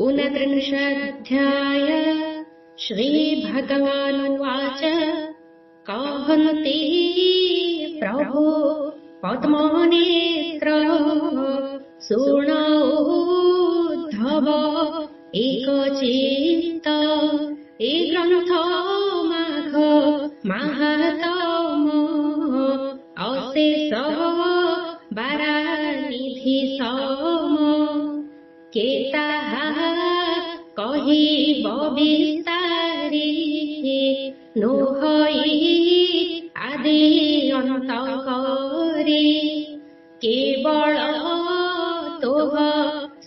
ऊनत्रिंशाध्याय श्रीभगवानुवाच कहन्ति प्रभो पद्मनेत्र शृणोद्धव एकचित्त ए ग्रन्थ माघ माहात्म अशेष बारानिधि सम केताः कहिब विस्तारी नोहई आदि अंत करी केवल तोह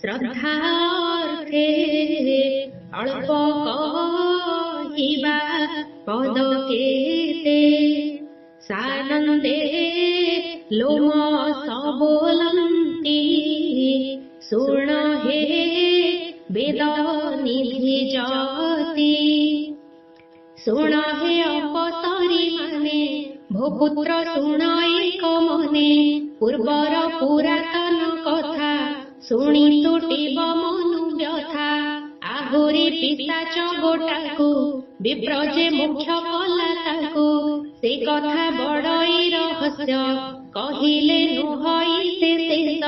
श्रद्धार्थे अल्प कहिबा पद केते सानन्दे लोम सबोलन्ति शृण हे वेद निधि जाति शृण हे अपसरी माने भूपुत्र शृण एक मने पूर्वर पुरातन कथा शुणी तुटिब मनु व्यथा आहुरी पिशाच गोटाकू विप्र जे मुख्य कला ताकू से कथा बड़ई रहस्य कहिले नुहई से शेष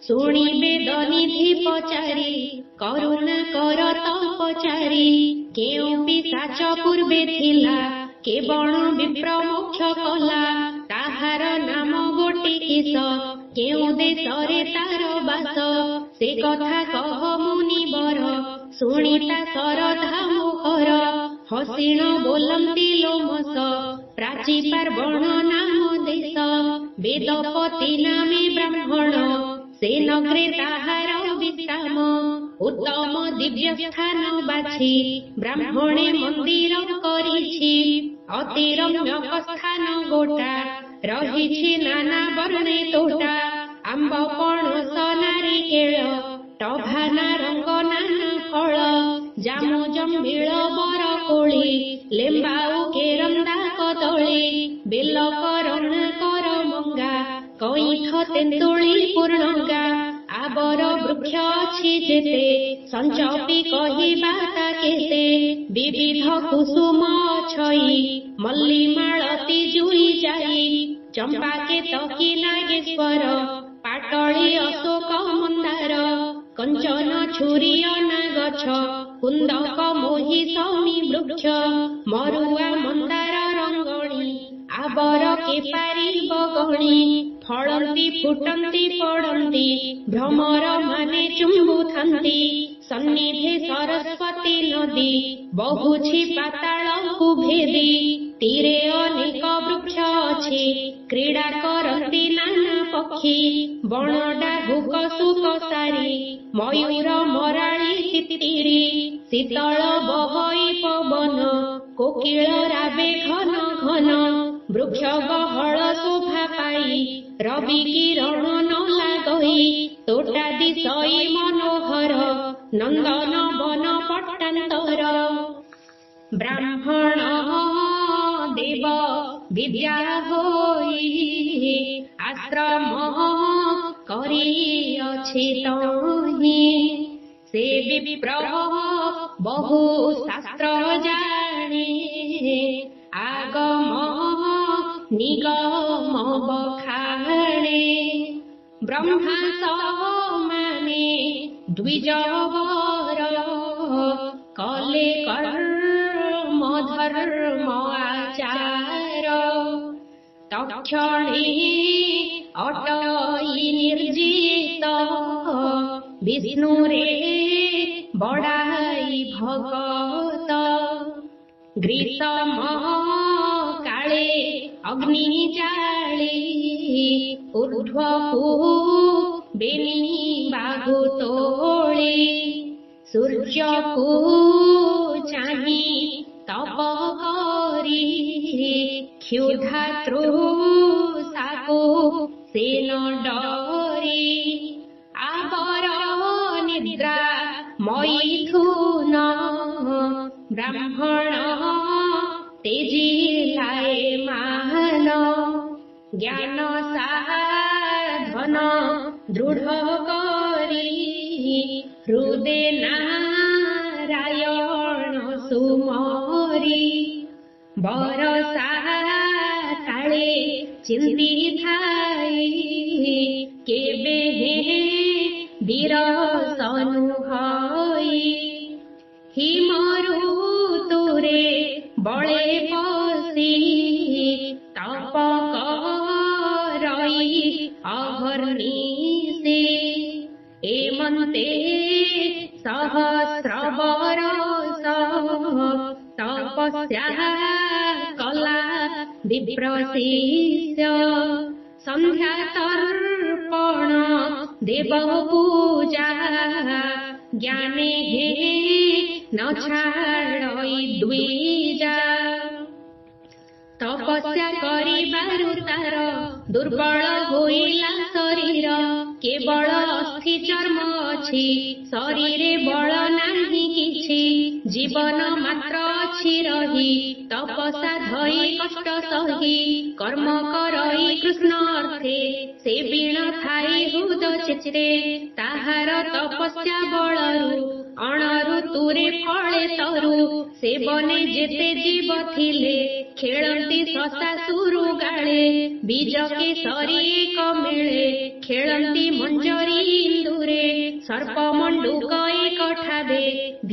शुणिबे दनिधि पचारी करुणा कर तपचारी केउ पिशाच पूर्वे थिला केवल विप्र मुख्य कला ताहार नाम गोटी किस केउ देशरे तार बास से कथा कह मुनिवर शुणिता सरधा मोहर हसीण बोलन्ति लोमस प्राची पार्वण नाम देश वेदपति नामे ब्राह्मण से नगरे ताहार विश्राम उत्तम दिव्य स्थान बाछि ब्राह्मणे मंदिर करिछि अति रम्यक स्थान गोटा रहिछि नाना वर्णे तोटा आंब पणस नारिकेळ टभा नारंग नाना फल जामु जम्बिळ बर कोଳି लेम्बाऊ केरंदा कदळी बेल करुणा कर मंगा कईख तेंतुळी पूर्णगा आबर वृक्ष अछि जेते संचपी कहिबा ता केते विविध कुसुम छई मल्ली मालती जुई जाई चंपा के तकी नागेश्वर पाटळी अशोक मंदार कंचन छुरी अना गछ कुंदक मोहि सौमी वृक्ष मरुआ मंदार रंगणी आबर केपारी बगणी फळन्ति फुटन्ति पडन्ति भ्रमर माने चुम्बुथन्ति सन्निधे सरस्वती नदी बहुछि पाताळକୁ भेदी तीरे अनेक वृक्ष अछि क्रीडा करन्ति नाना पक्षी बणडा हुक सुक सारी मयूर मराळी तितिरी शीतल बहई पवन कोकिळ राबे घन घन वृक्ष गहळ शोभा पाई रवि किरण न लागई तोटा दिशई मनोहर नंदन वन पट्टान्तर ब्राह्मण देव विद्या होई आश्रम करिअछि तहि से विप्र बहु शास्त्र जाने आगम निगम बखाणे ब्रह्मा समाने द्विजवर कले कर्म धर्म आचार तक्षणे अटई निर्जित विष्णु रे बड़ाई भगत ग्रीष्म काले अग्नि जाली ऊर्ध्वपू बेनी बाहु तोली सूर्य को चाही तप करी क्षुधा तृषाको से न डरी आबर निद्रा मैथुन ब्राह्मण तेजी लाए मान ज्ञान साधन दृढ़ करी ହୃଦେ ନାରାୟଣ ସୁମରି ବରଷା କାଳେ ଚିନ୍ତି ଥାଇ କେବେ ବିରସନୁ ହଇ ହିମରୁ ତୁରେ ବଳେ ପଶି ତପ କରଇ ଅହର୍ନିଶି ଏମନ୍ତେ ସହସ୍ର ବରଷ ତପସ୍ୟା କଲା ବିପ୍ରଶିଷ୍ୟ ସନ୍ଧ୍ୟା ତର୍ପଣ ଦେବ ପୂଜା ଜ୍ଞାନେ ନ ଛାଡ଼ଇ ଦ୍ୱିଜା ତପସ୍ୟା କରିବାରୁ ତାର ଦୁର୍ବଳ ହୋଇଲା ଶରୀର କେବଳ ଅସ୍ଥି ଚର୍ମ ଅଛି ଶରୀରେ ବଳ ନାହିଁ କିଛି ଜୀବନ ମାତ୍ର ଅଛି ରହି ତପସ୍ୟା ଧରି କଷ୍ଟ ସହି କର୍ମ କରଇ କୃଷ୍ଣ ଅର୍ଥେ ସେ ବୀଣ ଥାଇ ହୃଦ ଚିତ୍ତେ ତାହାର ତପସ୍ୟା ବଳରୁ ଅଣଋତୁରେ ଫଳେ ତରୁ ସେବନେ ଯେତେ ଜୀବ ଥିଲେ ଖେଳନ୍ତି ଶଶାସୁରୁ ଗାଳେ ବୀଜ କେଶରୀ ଏକ ମିଳେ ଖେଳନ୍ତି ମଞ୍ଜରୀ ଇନ୍ଦୁରେ ସର୍ପ ମଣ୍ଡୁକ ଏକ ଠାବେ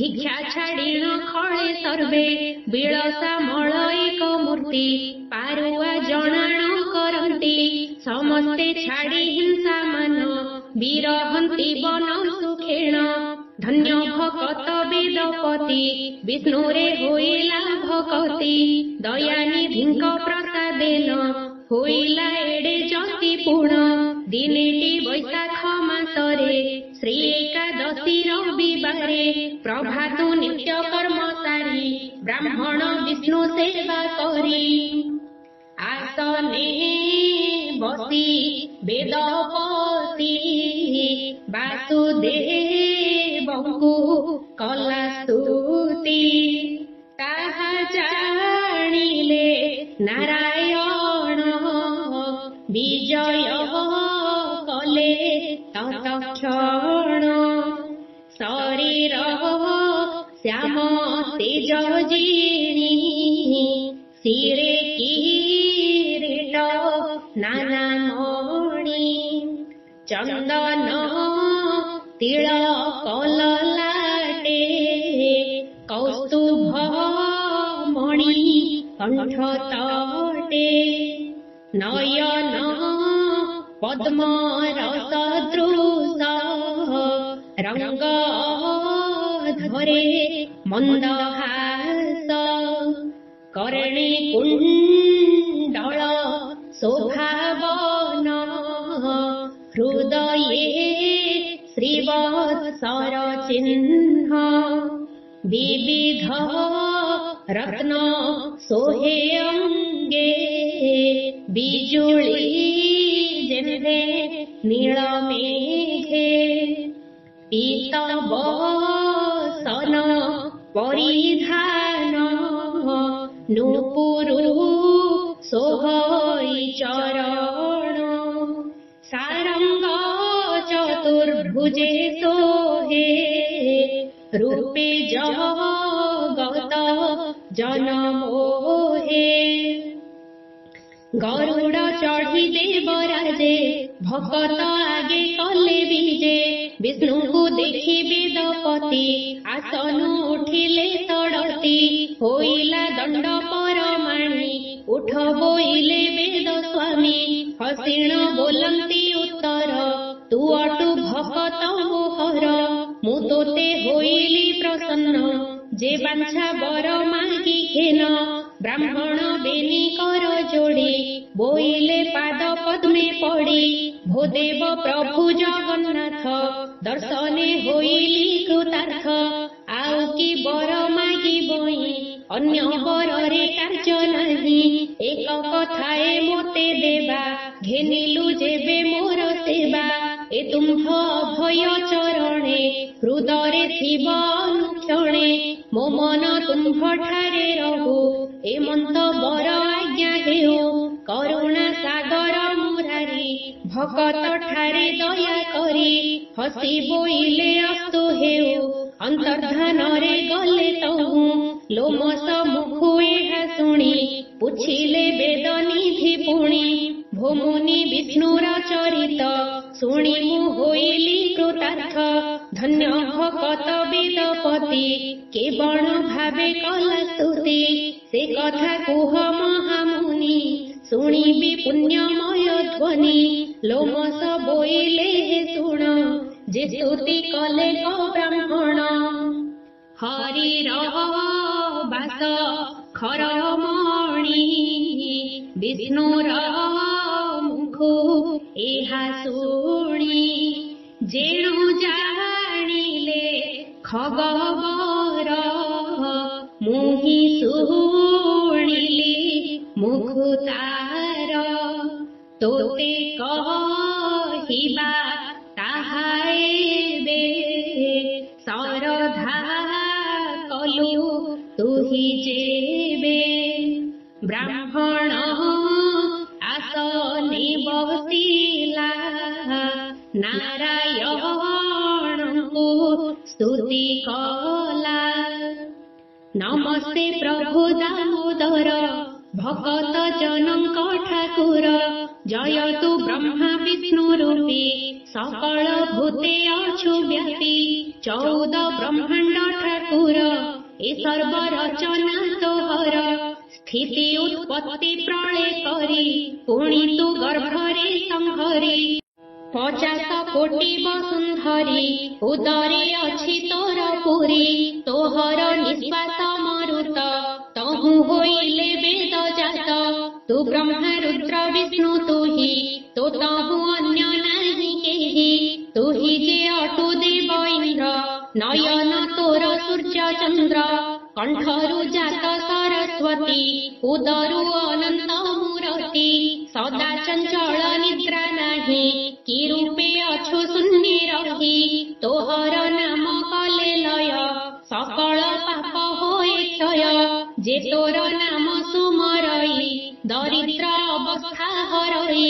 ଭିକ୍ଷା ଛାଡ଼ିଣ ଖଳେ ସର୍ବେ ବିଳସା ମଳ ଏକ ମୂର୍ତ୍ତି ପାରୁଆ ଜଣାଣ କରନ୍ତି ସମସ୍ତେ ଛାଡ଼ି ହିଂସା ମାନ ବିରହନ୍ତି ବନ ସୁଖେଣ ଧନ୍ୟ ଭକତ ବେଦପତି ବିଷ୍ଣୁରେ ହୋଇଲା ଭକତି ଦୟାନିଧିଙ୍କ ପ୍ରସାଦେନ ହୋଇଲା ଏଡେ ଜ୍ୟୋତି ପୂର୍ଣ୍ଣ ଦିନେଟି ବୈଶାଖ ମାସରେ ଶ୍ରୀ ଏକାଦଶୀ ରବିବାରେ ପ୍ରଭାତୁ ନିତ୍ୟ କର୍ମ ସାରି ବ୍ରାହ୍ମଣ ବିଷ୍ଣୁ ସେବା କରି ଆସନେ ବସି ବେଦପତି ବାସୁଦେବଙ୍କୁ କଲା ସ୍ତୁତି ତାହା ଜାଣିଲେ ନାରାୟଣ ବିଜୟ କଲେ ତତ୍କ୍ଷଣ ଶରୀର ଶ୍ୟାମ ତେଜ ଜିଣି ଶିରେ କିରୀଟ ନାନା ମଣି ଚନ୍ଦନ ତିଳକ ଲଲାଟେ କୌସ୍ତୁଭ ମଣି କଣ୍ଠ ତଟେ ନୟନ ପଦ୍ମ ରସ ଦୃଶ ରଙ୍ଗ ଧରେ ମନ୍ଦହାସ କର୍ଣେ କୁଣ୍ଡଳ ଶୋଭାବନ ହୃଦये ଶ୍ରୀବତ୍ସର ଚିହ୍ନ ବିବିଧ ରତ୍ନ ଶୋହେ ଅଙ୍ଗେ ବିଜୁଳି ଯେତେ ନୀଳ ମେଘେ ପୀତବସନ ପରିଧାନ ନୂପୁରୁ ଶୋଭଇ ଚରଣ ସାରଙ୍ଗ ଚତୁର୍ଭୁଜେ ଶୋହେ ରୂପେ ଜଗତ ଜନମୋହେ ଗରୁଡ଼ ଚଢ଼ି ଦେବରାଜେ ଭକତ ଆଗେ କଲେ ବିଜେ ବିଷ୍ଣୁଙ୍କୁ ଦେଖି ବେଦପତି ଆସନୁ ଉଠିଲେ ତଡ଼ତି ହୋଇଲା ଦଣ୍ଡ ପରମାଣି ଉଠ ବୋଇଲେ ବେଦ ସ୍ୱାମୀ ହସିଣ ବୋଲନ୍ତି ଉତ୍ତର ତୁ ଅଟୁ ଭକତ ମୋହର ମୁଁ ତୋତେ ହୋଇଲି ପ୍ରସନ୍ନ ଯେ ବାଞ୍ଛା ବର ମାଗି ଘେନ ବ୍ରାହ୍ମଣ ବେନି କର ଯୋଡ଼ି ବୋଇଲେ ପାଦ ପଦ୍ମେ ପଡ଼ି ଭୋ ଦେବ ପ୍ରଭୁ ଜଗନ୍ନାଥ ଦର୍ଶନେ ହୋଇଲି କୃତାର୍ଥ ଆଉ କି ବର ମାଗିବଇ ଅନ୍ୟ ବରରେ କାର୍ଯ୍ୟ ନାହିଁ ଏକ କଥାଏ ମୋତେ ଦେବା ଘେନିଲୁ ଯେବେ ମୋର ସେବା ଏ ତୁମ୍ଭ ଅଭୟ ଚରଣେ ହୃଦୟରେ ଥିବ ଅନୁକ୍ଷଣେ ମୋ ମନ ତୁମ୍ଭ ଠାରେ ରହୁ ଏମନ୍ତ ବର ଆଜ୍ଞା ହେଉ କରୁଣା ସାଗର ମୁରାରି ଭକତ ଠାରେ ଦୟା କରି ହସି ବୋଇଲେ ଅସ୍ତୁ ହେଉ ଅନ୍ତର୍ଧାନରେ ଗଲେ ତହୁଁ ଲୋମସ ମୁଖୁ ଏହା ଶୁଣି ପୁଛିଲେ ବେଦ ନିଧି ପୁଣି ଭୋମୁନି ବିଷ୍ଣୁର ଚରିତ ଶୁଣି ମୁଁ ହୋଇଲି କୃତାର୍ଥ ଧନ୍ୟ ଭକତ ବେଦପତି କେବଳ ଭାବେ କଲା ସ୍ତୁତି ସେ କଥା କୁହ ମହାମୁନି ଶୁଣିବି ପୁଣ୍ୟମୟ ଧ୍ୱନି ଲୋମସ ବୋଇଲେ ହେ ଶୁଣ ଯେ ସ୍ତୁତି କଲେ କ ବ୍ରାହ୍ମଣ ହରିର ବାସ ଖରମଣି ବିଷ୍ଣୁର ମୁଖୁ ଏହା ଶୁଣି ଯେଣୁ ଜାଣିଲେ ଖବର ମୁହିଁ ଶୁଣିଲି ମୁଖୁ ତାର ତୋତେ କହିବା ତାହା ଏବେ ସରଧା କଲୁ ତୁହି ଯେବେ ବ୍ରାହ୍ମଣ ଆସନେ ବସିଲା ନାରାୟଣଙ୍କୁ ସ୍ତୁତି କଲା ନମସ୍ତେ ପ୍ରଭୁ ଦାମୋଦର ଭକତ ଜନଙ୍କ ଠାକୁର ଜୟତୁ ବ୍ରହ୍ମା ବିଷ୍ଣୁ ରୂପୀ ସକଳ ଭୂତେ ଅଛୁ ବ୍ୟାପୀ 14 ବ୍ରହ୍ମାଣ୍ଡ ଠାକୁର ଏ ସର୍ବ ରଚନା ତୋହର ସ୍ଥିତି ଉତ୍ପତ୍ତି ପ୍ରଳୟ କରି ପୁଣି ତୁ ଗର୍ଭରେ ସଂହରି 50 କୋଟି ବସୁନ୍ଧରି ଉଦରେ ଅଛି ତୋର ପୁରୀ ତୋହର ନିଶ୍ୱାସ ମରୁତ ତହୁଁ ହୋଇଲେ ବେଦ ଜାତ ତୁ ବ୍ରହ୍ମା ରୁଦ୍ର ବିଷ୍ଣୁ ତୁହି ତୋ ତହୁଁ ଅନ୍ୟ ନାହିଁ କେହି ତୁହି ଯେ ଅଟୁ ଦେବ ଇନ୍ଦ୍ର ନୟନ ତୋର ସୂର୍ଯ୍ୟ ଚନ୍ଦ୍ର କଣ୍ଠରୁ ଜାତ ସରସ୍ୱତୀ ଉଦରୁ ଅନନ୍ତ ମୂରତି ସଦା ଚଞ୍ଚଳ ନିଦ୍ରା ନାହିଁ କି ରୂପେ ଅଛୁ ଶୂନ୍ୟ ରହି ତୋହର ନାମ କଲେ ଲୟ ସକଳ ପାପ ହୋଇ କ୍ଷୟ ଯେ ତୋର ନାମ ସୁମରଇ ଦରିଦ୍ର ଅବସ୍ଥା ହରଇ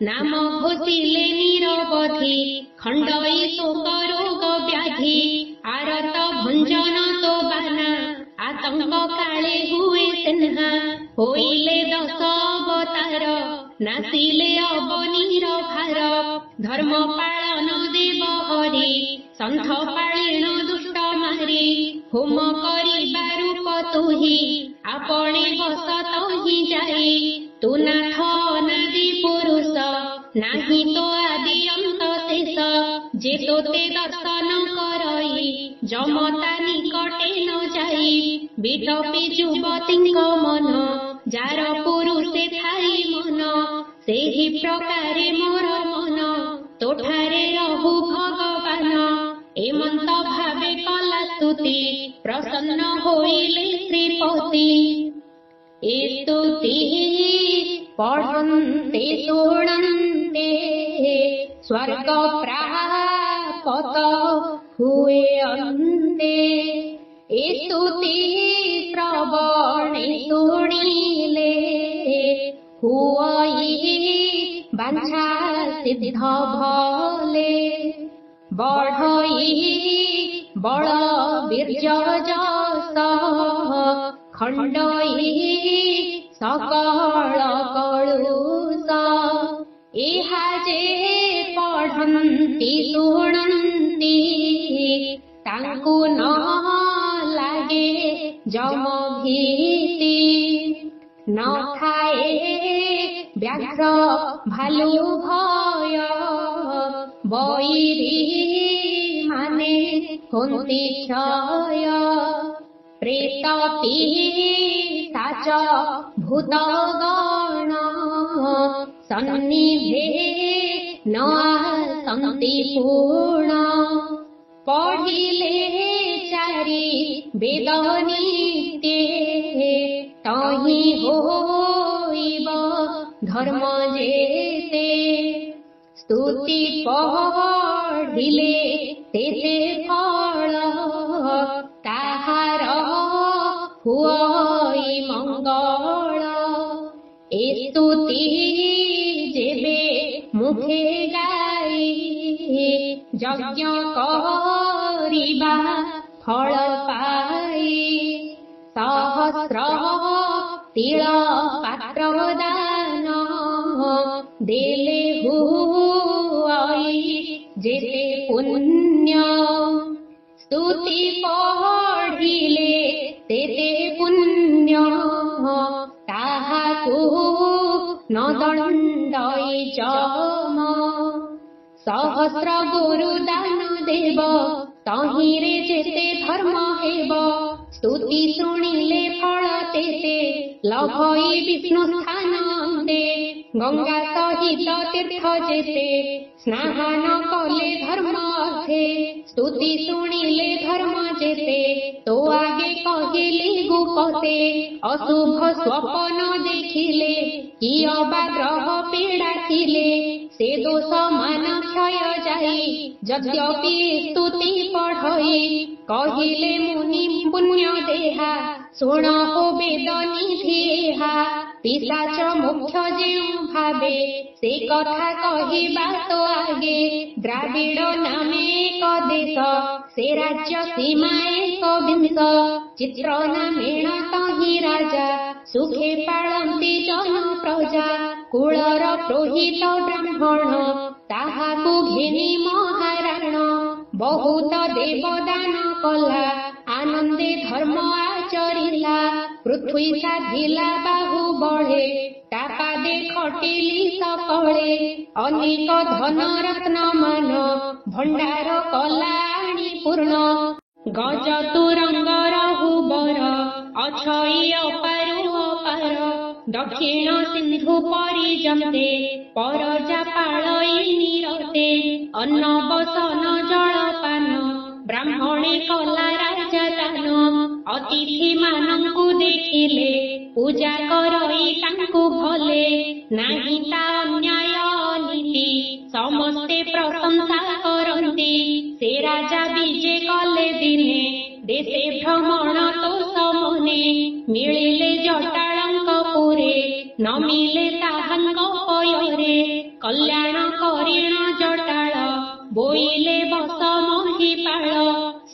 ନାମ ଘୋଷିଲେ ନିରବଧି ଖଣ୍ଡଇ ଶୋକ ରୋଗ ବ୍ୟାଧି ଆରତ ଭଞ୍ଜନ ତୋ ବାନା ଆତଙ୍କ କାଳେ ହୁଏ ସେନ୍ହା ହୋଇଲେ 10 ଅବତାର ନାସିଲେ ଅବନୀର ଭାର ଧର୍ମ ପାଳନ ଦେବ ହରି ସନ୍ଥ ପାଳିଣ ଦୁଷ୍ଟ ମାରି ହୋମ କରିବା ରୂପ ତୁହି ଆପणे ବସ ତହି ଯାଇ ତୁ ନାଥ ଅନାଦି ପୁରୁଷ ନାହିଁ ତ ଆଦି ଅନ୍ତ ଶେଷ ଯେ ତୋତେ ଦର୍ଶନ କରଇ ଯମତା ନିକଟେ ନ ଯାଇ ବିଟପି ଯୁବତୀଙ୍କ ମନ ଯାର ପୁରୁଷେ ଥାଇ ମନ ସେହି ପ୍ରକାରେ ମୋର ମନ ତୋଠାରେ ରହୁ ଭଗବାନ ଏମନ୍ତ ଭାବେ କଲା ସ୍ତୁତି ପ୍ରସନ୍ନ ହୋଇଲେ ଶ୍ରୀପତି ଏ ସ୍ତୁତି ପଢ଼ନ୍ତେ ଶୁଣନ୍ତେ ସ୍ୱର୍ଗ ପ୍ରାପତ ହୁଏ ଅନ୍ତେ ଏ ସ୍ତୁତି ଶ୍ରବଣେ ଶୁଣିଲେ ହୁଅଇ ବାଞ୍ଛା ସିଦ୍ଧ ଭଲେ ବଢ଼ଇ ବଳ ବୀର୍ଯ୍ୟ ଯଶ ଖଣ୍ଡଇ ସକଳ କଳୁଷ ଏହା ଯେ ପଢ଼ନ୍ତି ଶୁଣନ୍ତି ତାଙ୍କୁ ନ ଲାଗେ ଯମ ଭୀତି ନ ଥାଏ ବ୍ୟାଘ୍ର ଭାଲୁ ଭୟ ବୈରୀ ମାନେ ହୁଅନ୍ତି କ୍ଷୟ ପ୍ରେତ ପିଶାଚ ଭୂତ ଗଣ ସନ୍ନିଭେ ନ ଆସନ୍ତି ପୁଣ ପଢ଼ିଲେ ଚାରି ବେଦ ନିତ୍ୟେ ତହିଁ ହୋଇବ ଧର୍ମ ଯେତେ ସ୍ତୁତି ପଢ଼ିଲେ ତେତେ ଫଳ ତାହାର ହୁଅଇ ମଙ୍ଗଳ ଏ ସ୍ତୁତି ଯେବେ ମୁଖେ यज्ञ करिबा फल पाए सहस्र तिल पात्र दान देले हुई जेते पुण्य स्तुति पढ़िले तेते पुण्य ताहाकु न दण्डई जम सहस्र गुरु दान देव तहिरे जेते धर्म हेब स्तुति शुणिले फल तेते लभई विष्णु स्थान अंते गंगा सहित तीर्थ जेते स्नान कले धर्म अर्थे स्तुति शुणिले धर्म जेते तो आगे कहिले गुपते अशुभ स्वप्न देखिले किय बा ग्रह पीड़ा थिले से दोष मान क्षय जाई यद्यपि स्तुति पढ़ई कहिले मुनि पुण्य देहा शुण हो वेद निधिहा पिशाच मुख्य जेउ भावे से कथा कहिबा तो आगे द्राविड नामे एक देश से राज्य सीमा एक विंश चित्र नामेण तहि राजा सुखे पाळन्ति जन प्रजा कुलर प्रोहित ब्राह्मण ताहाकु घेनी महाराण बहुत देवदान कला आनंदे धर्म आचरिला पृथ्वी साधिला बाहु बढे तापादे खटिली सकळे अनेक धन रत्न मान भंडार कला आणी पूर्ण गज तुरंग रहु बर अछई अपारु अपार दक्षिण सिंधु परिजन्ते परजा पाळई निरते अन्न बसन जलपान ब्राह्मणे कला राजा दान अतिथि मानंकु देखिले पूजा करई तांकु भले नाही ता अन्याय नीति समस्ते प्रशंसा करन्ति से राजा विजे कले दिने देशे भ्रमण तो समने मिलिले जटाळंक पुरे न मिले ताहांक पୟରେ कल्याण करिण जटाळ बोइले बस महिपाळ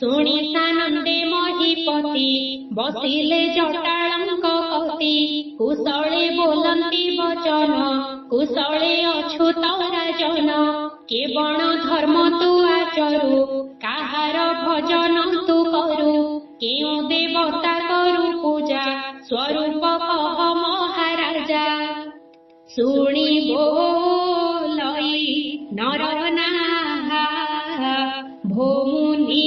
शुणी सानंदे महिपति बसिले जटाळंक पति कुशले बोलन्ति वचन कुशले अछुत राजन केवल धर्म तु आचरु काहार भजन तु करु केउ देवता करु पूजा स्वरूप कह महाराजा शुणी बोलई नर नाहा भोमुनि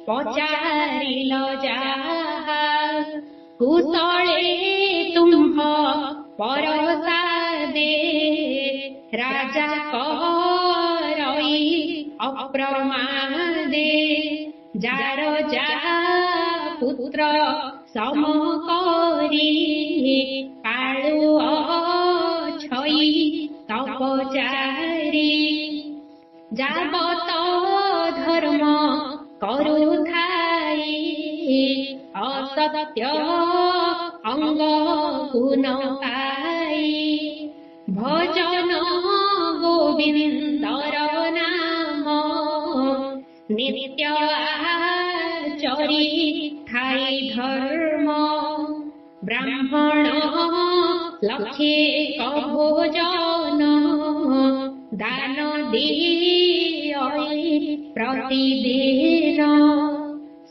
पचारिल जाहा कुशले तुम्ह परसा दे राजा करई अप्रमादे जार जा पुत्र सम करी पाळु अछई तपचारी जाबत धर्म करुथाई असत्य अंग गुण पाई भजन गोविंदर नाम नित्य आचरी थाई धर्म ब्राह्मण लक्षे भोजन दान दियई प्रतिदिन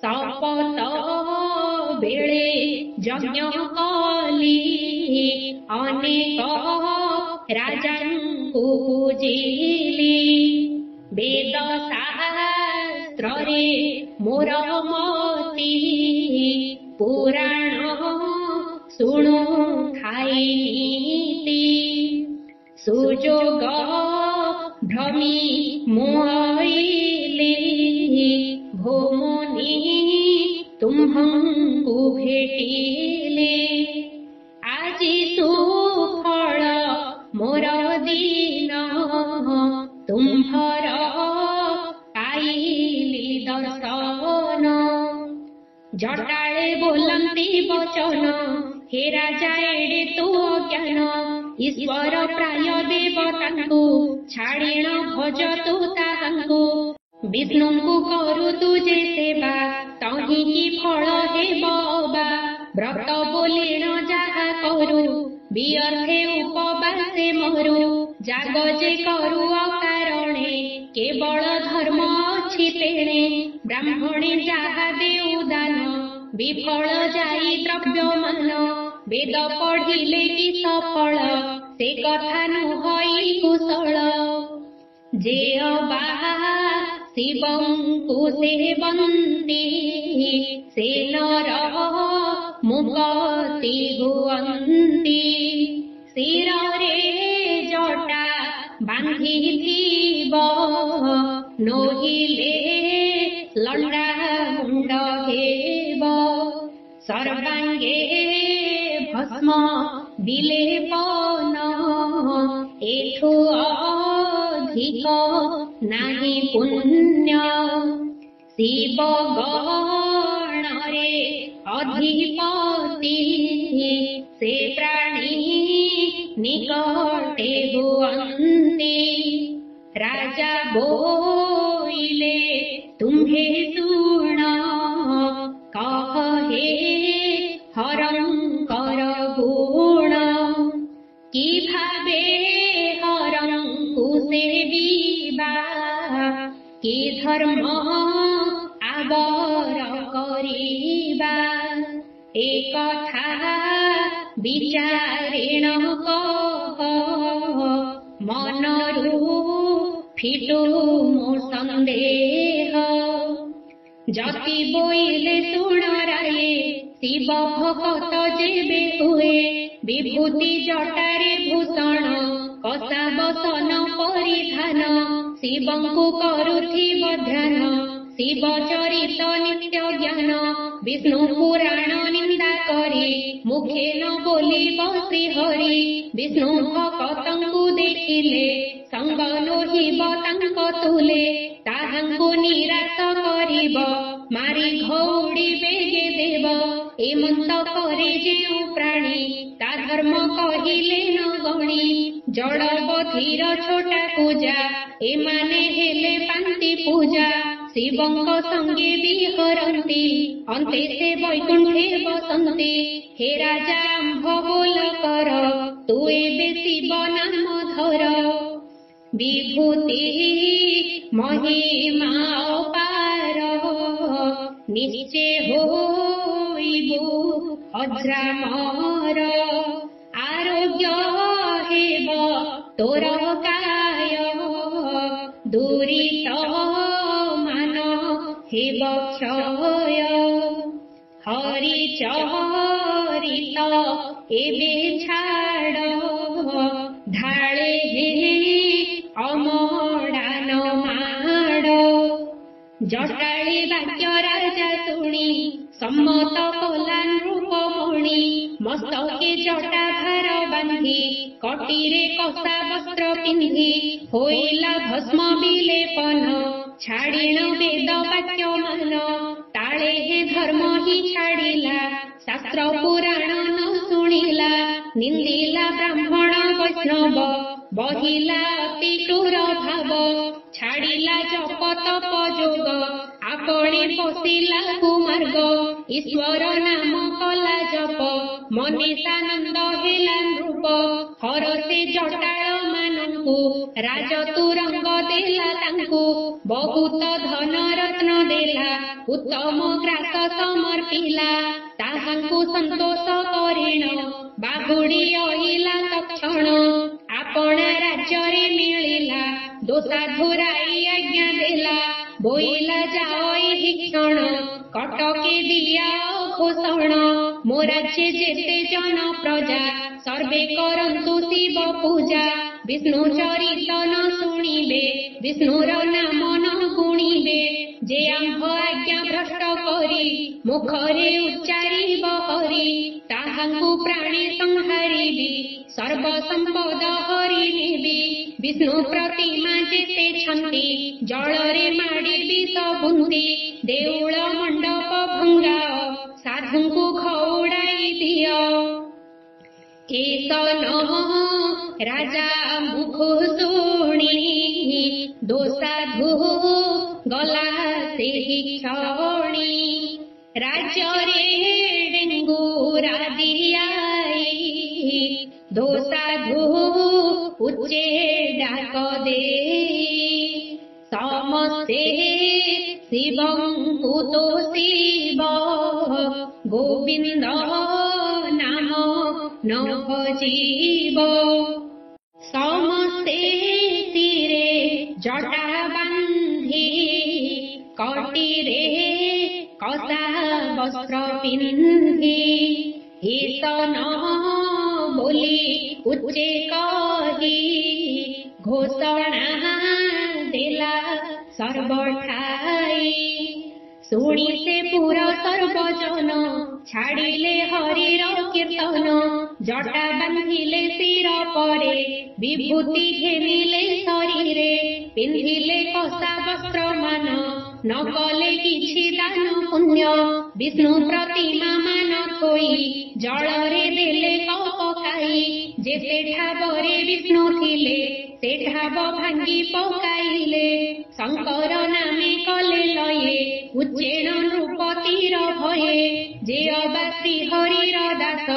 शपथ बेले यज्ञ कली अनेक राजांकु पूजिली वेद शास्त्र रे मोर मति पुराण शुणु खाई नीति सुजोग भ्रमी मोहइली भोमुनि तुम्हंकु भेटिले आजि सुफल मोर दिन तुम्भर पाइली दर्शन जटाळे बोलन्ति वचन हे राजा एडे तु अज्ञान ईश्वर प्राय देवतांकु छाड़िण भज तु ताहांकु विष्णु को करू तुझे सेवा तही की फल हेब बा व्रत बोलेण जहा करू व्यर्थे उपवासे मरु जाग जे करू अकारणे केवल धर्म अछि तेणे ब्राह्मणे जहा देउ दान विफल जाई द्रव्यमान वेद पढ़िले कि सफल से कथा नुहई कुशल जे अबा शिवंकु सेवन्ति से नर मुक्ति हुअन्ति शिरे जटा बांधिथिब नोहिले लंडा मुंड हेब सर्वांगे भस्म विलेपन एठु अधिक नाही पुण्य शिव गणरे अधिपति से प्राणी निकटे हुअन्ति राजा बोइले तुम्हे सुण कहे हरंकर गुण कि भावे हरंकु सेविबा कि धर्म आवर करिबा एक कथा विचारेण कह मनरु फिटु मो संदेह जति बोइले सुण राये शिव भक्त जेबे हुए विभूति जटारे भूषण कसा बसन परिधान शिवंकु करुथिब ध्यान शिव चरित नित्य ज्ञान विष्णु पुराण निंदा करी मुखे न बोलिब श्रीहरि विष्णु भक्तंकु देखिले संग लोहिब तांक तुले ताहांकु निराश करिब मारी घौड़िबे गे देव एमंत करे जेउ प्राणी ता धर्म कहिले न गणी जड़ बधिर छोटा पूजा एमाने हेले पांति पूजा शिवंक संगे विहरन्ति अन्ते से वैकुंठे बसन्ति हे राजा आंभ बोल कर तू एबे शिव नाम धर विभूति महिमा अपार निश्चय होइबु अजरामर आरोग्य हेब तोर काय दूरित मान हेब क्षय हरि चरित एबे छाड़ ढाळे अमडान माड़ जटाळी वाक्य राजा शुणी सम्मत कला नृपमणि मस्तके जटा भार बांधी कटीरे कसा वस्त्र पिंधी होइला भस्म विलेपन छाड़िण वेद वाक्य मान ताळे हे धर्म ही छाड़िला शास्त्र पुराण न शुणिला निंदिला ब्राह्मण वैष्णव बहिला अति क्रूर भाव छाड़िला जप तप जोग आपणे पशिला कुमार्ग ईश्वर नाम कला जप मनीषानंद हेला नृप हरसे जटाळ मानंकु राज तुरंग देला तांकु बहुत धन रत्न देला उत्तम ग्रास समर्पिला ताहांकु संतोष करिण बाहुडी अइला तक्षण आपणा राज्ୟରେ मिलिला दोषाधुराई आज्ञा देला बोइला जाओ एहि क्षण कटके दिया घोषण मो राज्ये जेते जन प्रजा सर्वे करन्तु शिव पूजा विष्णु चरित न शुणिबे विष्णुर नाम न गुणिबे जे आंभ आज्ञा भ्रष्ट करी मुखरे उच्चारिब हरि ताहांकु प्राणे संहारिबि सर्व संपद हरि नेबि विष्णु प्रतिमा जेते छन्ति जलरे माडी विष बुन्दी देउळ मंडप भंगाओ साधुंकु घौड़ाई दियो केतन राजा मुख शुणी दोसाधु ଗଲା ସେହି କ୍ଷଣି ରାଜ୍ୟରେ ଡେଙ୍ଗୁରା ଦିଆଇ ଦୋସାଧୁ ଉଚ୍ଚେ ଡାକ ଦେଇ ସମସ୍ତେ ଶିବଙ୍କୁ ତୋଷିବ ଗୋବିନ୍ଦ ନାମ ନ ଭଜିବ ସମସ୍ତେ ଶିରେ ଜଟା ବାନ୍ଧି କଟିରେ କଷା ବସ୍ତ୍ର ପିନ୍ଧି ଈଶନ ବୋଲି ଉଚ୍ଚେ କହି ଘୋଷଣା ଦେଲା ସର୍ବଠାଇ ଶୁଣି ସେ ପୁର ସର୍ବଜନ ଛାଡ଼ିଲେ ହରିର କୀର୍ତ୍ତନ ଜଟା ବାନ୍ଧିଲେ ଶିର ପରେ ବିଭୂତି ଘେନିଲେ ଶରୀରେ ପିନ୍ଧିଲେ କଷା ବସ୍ତ୍ର ମାନ ନ କଲେ କିଛି ଦାନ ପୁଣ୍ୟ ବିଷ୍ଣୁ ପ୍ରତିମା ମାନ ଥୋଇ ଜଳରେ ଦେଲେ ପକାଇ ଯେତେ ଠାବରେ ବିଷ୍ଣୁ ଥିଲେ ସେ ଠାବ ଭାଙ୍ଗି ପକାଇଲେ ଶଙ୍କର ନାମେ କଲେ ଲୟେ ଉଚ୍ଚେଣ ନୃପତିର ଭୟେ ଯେ ଅବା ଶ୍ରୀ ହରିର ଦାସ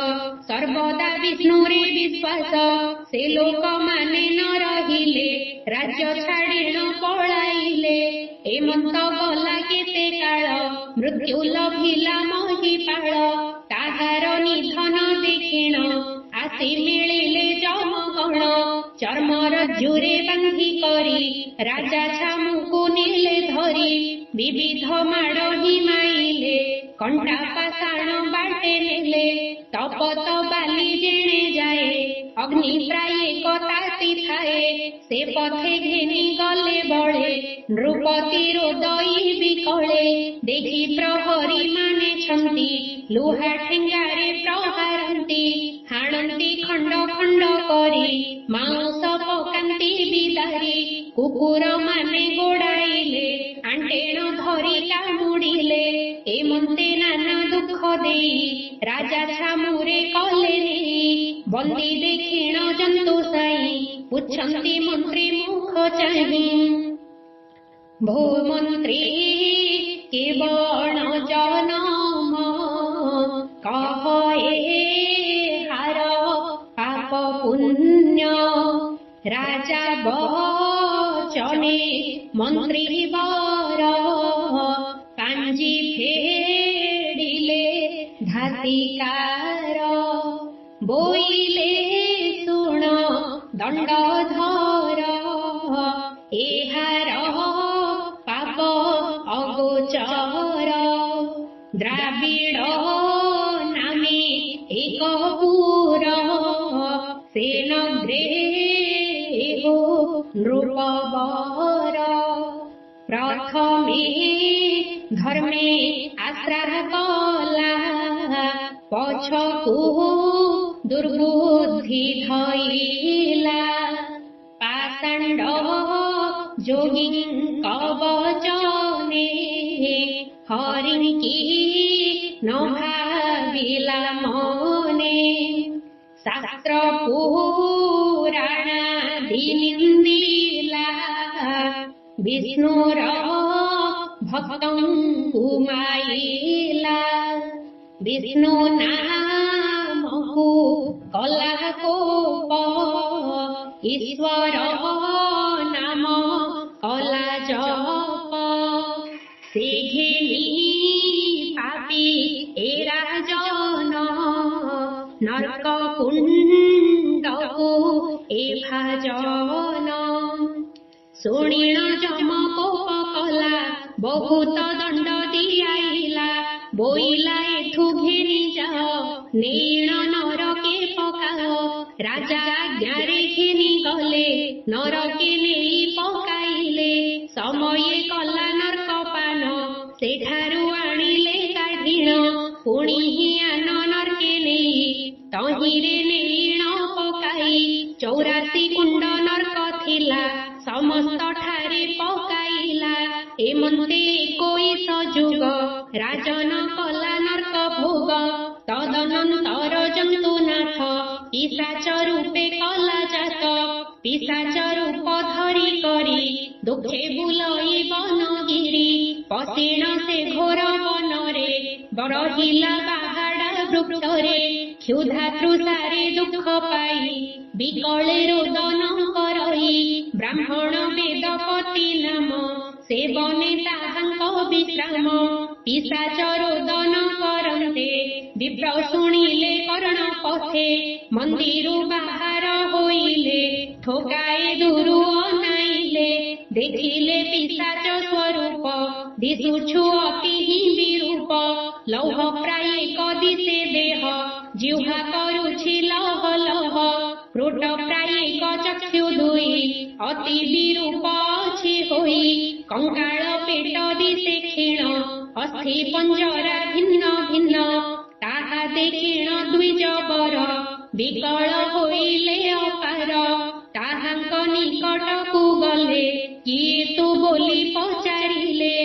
ସର୍ବଦା ବିଷ୍ଣୁରେ ବିଶ୍ୱାସ ସେ ଲୋକମାନେ ନ ରହିଲେ ରାଜ୍ୟ ଛାଡ଼ିଣ ପଳାଇଲେ ଏମନ୍ତ ଗଲା କେତେ କାଳ ମୃତ୍ୟୁ ଲଭିଲା ମହିପାଳ ତାହାର ନିଧନ ଦେଖିଣ ଆସି ମିଳିଲେ ଯମଗଣ ଚର୍ମରଜ୍ଜୁରେ ବାନ୍ଧି କରି ରାଜା ଛାମୁକୁ ନେଲେ ଧରି ବିବିଧ ମାଡ଼ ହିଁ ମାଇଲେ କଣ୍ଟା ପାଷାଣ ବାଟେ ନେଲେ ତପତ ବାଲି ଯେଣେ ଯାଏ ଅଗ୍ନି ପ୍ରାୟ କତାତି ଥାଏ ସେ ପଥେ ଘେନି ଗଲେ ବଳେ ନୃପତି ରୋଦଇ ବିକଳେ ଦେଖି ପ୍ରହରୀ ମାନେ ଛନ୍ତି ଲୁହା ଠେଙ୍ଗାରେ ପ୍ରହାରନ୍ତି ହାଣନ୍ତି ଖଣ୍ଡ ଖଣ୍ଡ କରି ମାଉଁସ ପକାନ୍ତି ବିଦାରି କୁକୁର ମାନେ ଗୋଡ଼ାଇଲେ ଆଣ୍ଟେଣ ଧରି କାମୁଡ଼ିଲେ ଏମନ୍ତେ ନାନା ଦୁଃଖ ଦେଇ ରାଜା ଛାମୁରେ କଲେ ନେଇ ବନ୍ଦୀ ଦେଖିଣ ଜନ୍ତୁ ସାଇ ପୁଛନ୍ତି ମନ୍ତ୍ରୀ ମୁଖ ଚାହିଁ ଭୋ ମନ୍ତ୍ରୀ କେବଳ ଜନମ କହ ହାର ପାପ ପୁଣ୍ୟ ରାଜା ବଚନେ ମନ୍ତ୍ରୀ ବର କାଞ୍ଜି ଫେଡ଼ିଲେ ଧାତିକାର ବୋଇଲେ ଶୁଣ ଦଣ୍ଡଧର ଏହାର ପାପ ଅଗୋଚର ଦ୍ରାବିଡ଼ ନାମେ ଏକ ପୁର ସେ ନଗ୍ରେ ନୃପବର ପ୍ରଥମେ ଧର୍ମେ ଆଶ୍ରା କଲା ପଛକୁ ଦୁର୍ବୁଦ୍ଧି ଧଇଲା ପାଷାଣ୍ଡ ଯୋଗୀଙ୍କ ବଚନେ ହରିଙ୍କି ନ ଭାବିଲା ମନେ ଶାସ୍ତ୍ର ପୁରାଣାଦି ନିନ୍ଦିଲା ବିଷ୍ଣୁର ଭକ୍ତଙ୍କୁ ମାଇଲା ବିଷ୍ଣୁ ନାମକୁ କଲା କୋପ ଈଶ୍ୱର ନାମ କଲା ଜପ ସେ ଘେନି ପାପି ଏ ରାଜନ ନରକ କୁଣ୍ଡକୁ ଏ ଭାଜନ ଶୁଣିଣ ଯମ କୋପ କଲା ବହୁତ ଦଣ୍ଡ ଦିଆଇଲା ବୋଇଲା ଏଠୁ ଘେନି ଯାଅ ନେଇଣ ନରକେ ପକାଅ ରାଜା ଆଜ୍ଞାରେ ଘେନି ଗଲେ ନରକେ ନେଇ ପକାଇଲେ ସମୟେ କଲା ନର୍କ ପାନ ସେଠାରୁ ଆଣିଲେ କାଢ଼ିଣ ପୁଣି ହିଆନ ନର୍କେ ନେଇ ତହିଁରେ ନେଇଣ ପକାଇ 84 କୁଣ୍ଡ ନର୍କ ଥିଲା ସମସ୍ତ ଠାରେ ପକାଇଲା ଏମନ୍ତେ 21 ଯୁଗ ରାଜନ କଲା ନର୍କ ଭୋଗ ତଦନନ୍ତର ଜନ୍ତୁନାଥ ପିଶାଚ ରୂପେ କଲା ଜାତ पिशाच रूप धरी करी दुखे बुलई बनगिरी पशिण से घोर वनरे बरहिला बाहाड़ा वृक्षरे क्षुधा तृषारे दुख पाई विकले रोदन करई ब्राह्मण वेदपति नाम सेवने ताहांक विश्राम पिशाच रोदन करन्ते विप्र शुणिले कर्ण पथे मंदिरु बाहर होइले ठोकाए दूरु अनाइले देखिले पिशाच स्वरूप दिशुछु अति विरूप लौह प्राय कदिसे देह जिह्वा करुछि लह लह क्रोट प्राय चक्षु दुई अति विरूप अछि होई कंकाल पेट दिसे क्षीण अस्थि पंजरा भिन्न भिन्न ताहा देखिण द्विजबर विकल होइले अपार ताहांक निकटकु गले किए तु बोली पचारिले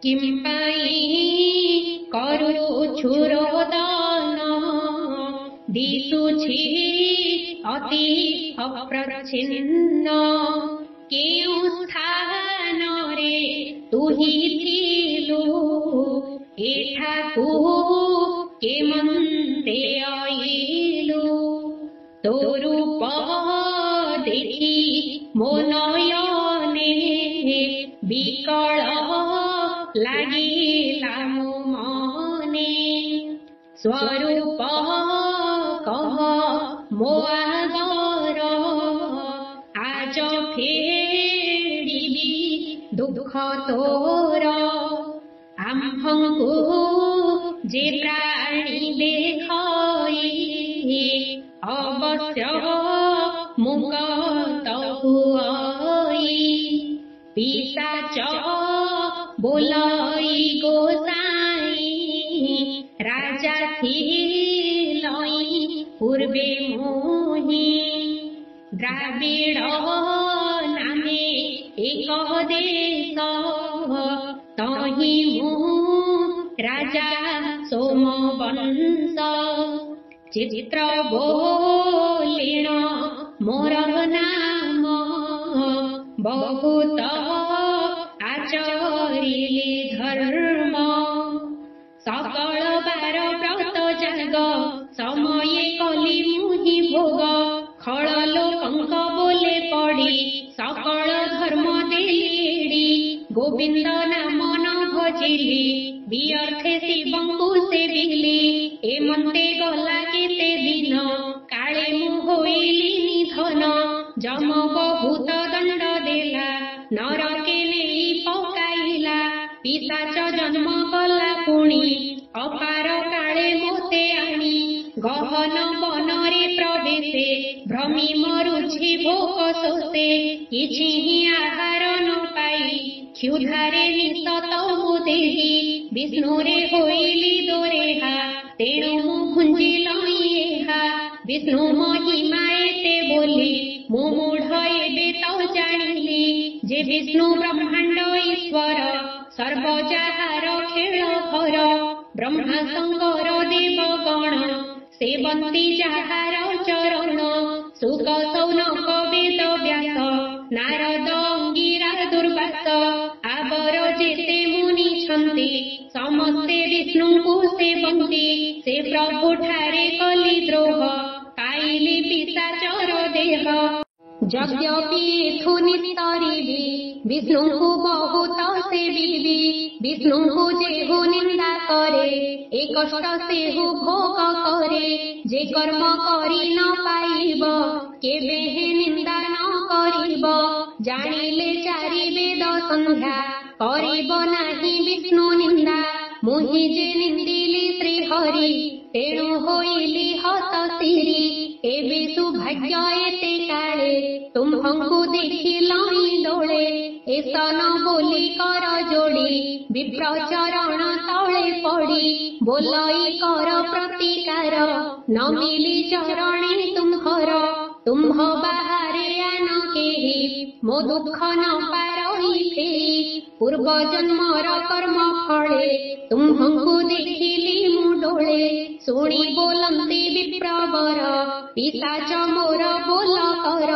किंपाई करुछु रोदन दिशुछि अति अप्रच्छिन्न केउ स्थानरे तुहि थिलु एठाकु केमन्ते आइलु तो रूप देखि मो नयने विकल लागिला मो मने स्वरूप कह मो आगर आज फेरिबी दुख तोर आम्भंकु जे प्राणी देखई अवश्य मुक्त हुई पिशाच बोलाई गोसाई राजा थिलई पूर्वे मोहि द्राविड़ नामे एक देश तहि मु राजा सोमवंश चित्र बोलिण मोर नाम बहुत आचरिली धर्म सकल बार व्रत जाग समय कली मुहि भोग खल लोकंक बोले पड़ी सकल धर्म देली गोविंद नाम न भजिली व्यर्थे शिवंकु सेविली एमंते गला केते दिन काले मु होइली निधन जम बहुत दंड देला नरके नेई पकाइला पिशाच जन्म कला पुणी अपार काले मोते आनी गहन बनरे प्रवेशे भ्रमी मरुछि भोक शोषे किछि आहार न पाई क्षुधारे निशत मु देहि विष्णुरे होइली दोरेहा तेणु मु भुंजिलई एहा विष्णु महिमा एते बोली मु मूढ़ एबे तो जानिली जे विष्णु ब्रह्मांड ईश्वर सर्व जाहार खेल घर ब्रह्मा शंकर देवगण सेवंती जाहार चरण सुख सौनक वेद व्यास नारद अंगिरा दुर्वास आबर जेते मुनि छन्ति समस्ते विष्णु को सेवंती से प्रभु ठारे कली द्रोह पाइली पिशाचर देह यद्यपि एथु निस्तरिबी विष्णु को बहुत सेविबी विष्णु को जेहु निंदा करे ए कष्ट सेहु भोग करे जे कर्म करी न पाइब केबे हे निंदा न करिब जानिले चारि वेद संध्या करिब नाही विष्णु निंदा मुहि जे निंदिली श्री हरि तेणु होइली हत सिरी एबे सुभाग्य एते काले तुम्हंकु देखिलई दोळे एसन बोली कर जोड़ी विप्र चरण तले पड़ी बोलई कर प्रतिकार न मिली चरणे तुम्हर तुम्ह बाहारे आन केही मो दुख न पारई फेरी पूर्व जन्मर कर्म फले तुम्हंकु देखिली मु डोळे कोळे शुणी बोलन्ते विप्रवर पिशाच मोर बोल कर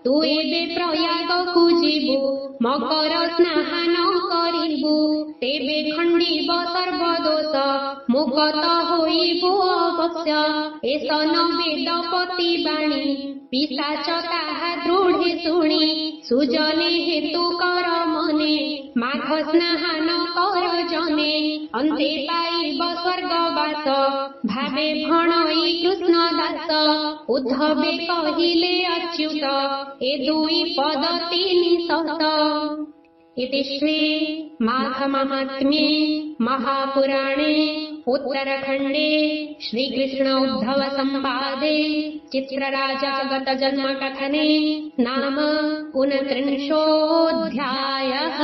तू एबे प्रयागकु जीवु मकर स्नान करिबु तेबे खंडिब सर्वदोष मुक्त होइबु अवश्य एसन वेदपति बाणी पिशाच ताहा दृढे शुणी सुजने हेतु कर मने माघ स्नान कर जने अन्ते पाइब स्वर्गवास भावे भणई कृष्ण दास उद्धवे कहिले अच्युत ए दुई पद तीनि सत। इति श्री माघमाहात्म्ये महापुराणे उत्तरखण्डे श्रीकृष्ण उद्धव संवादे चित्रराजागत जन्म कथने नाम 29 अध्यायः।